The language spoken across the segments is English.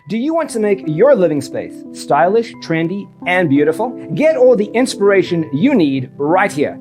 Do you want to make your living space stylish, trendy, and beautiful? Get all the inspiration you need right here.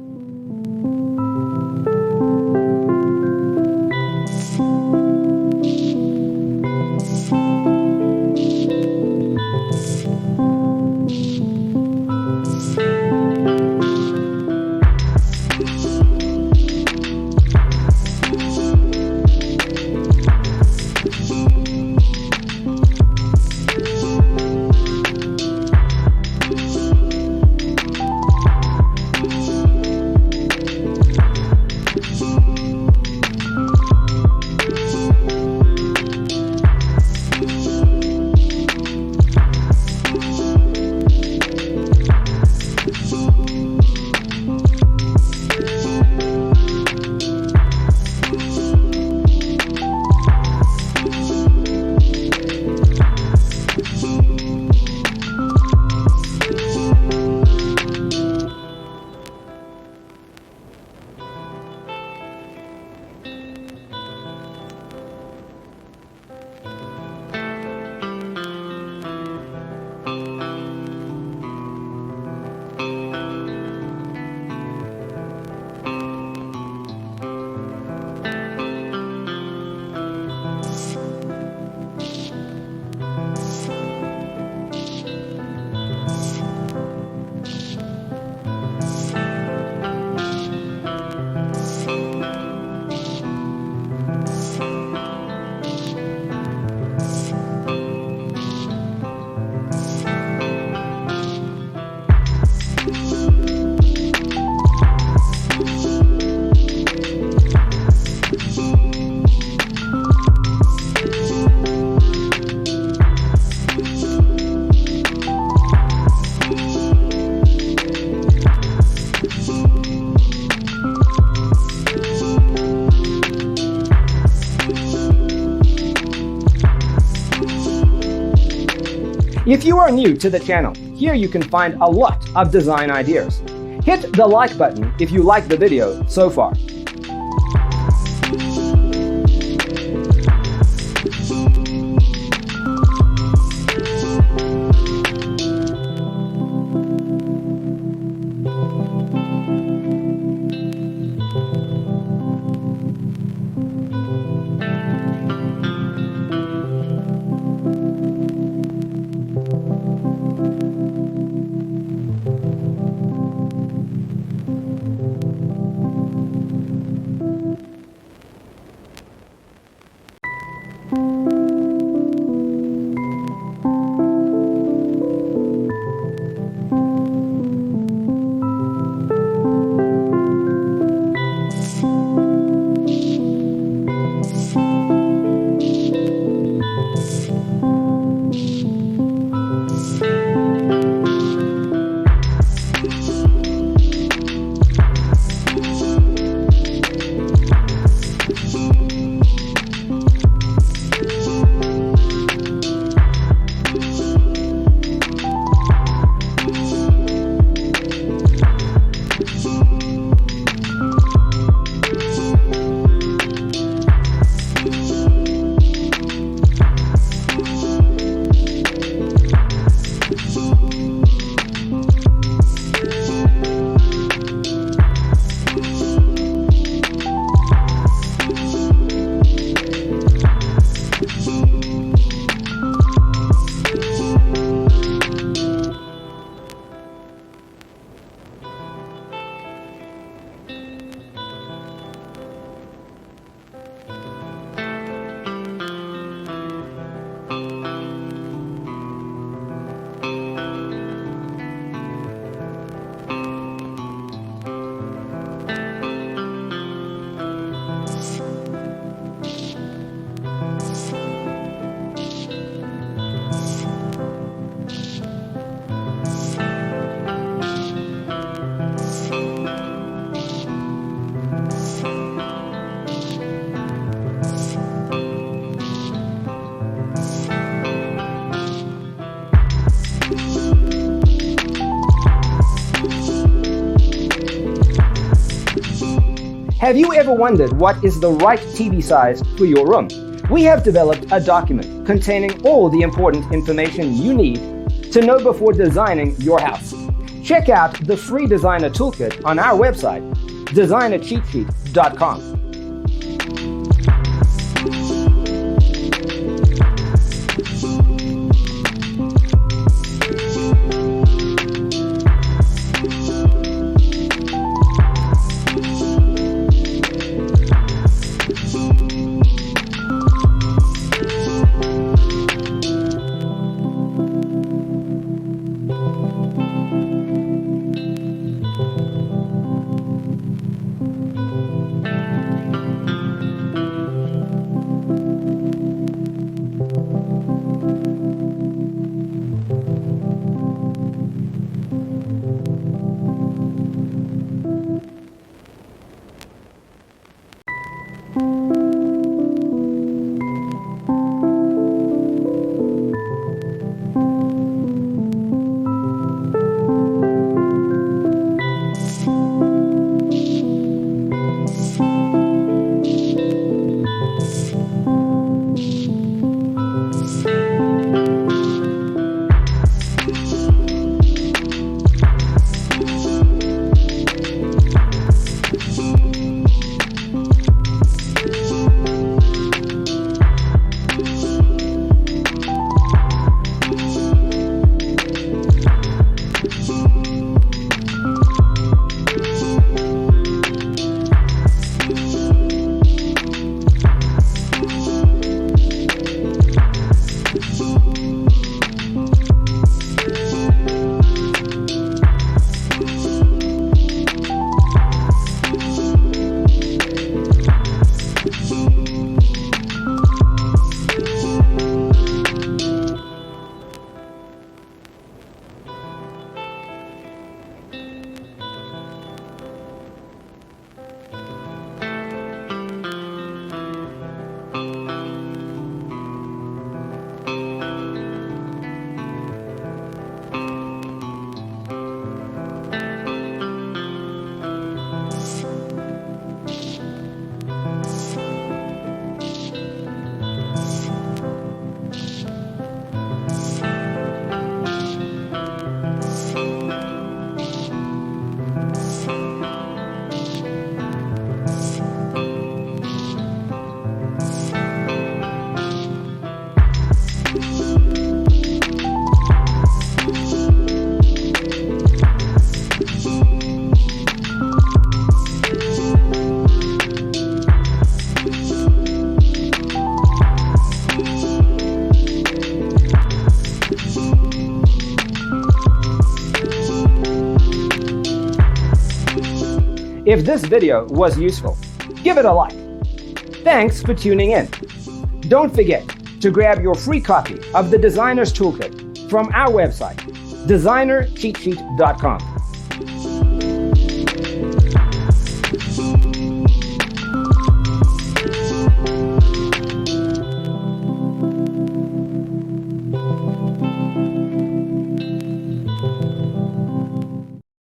If you are new to the channel, here you can find a lot of design ideas. Hit the like button if you like the video so far. Have you ever wondered what is the right TV size for your room? We have developed a document containing all the important information you need to know before designing your house. Check out the free designer toolkit on our website, designercheatsheet.com. If this video was useful, give it a like. Thanks for tuning in. Don't forget to grab your free copy of the Designer's Toolkit from our website, designercheatsheet.com.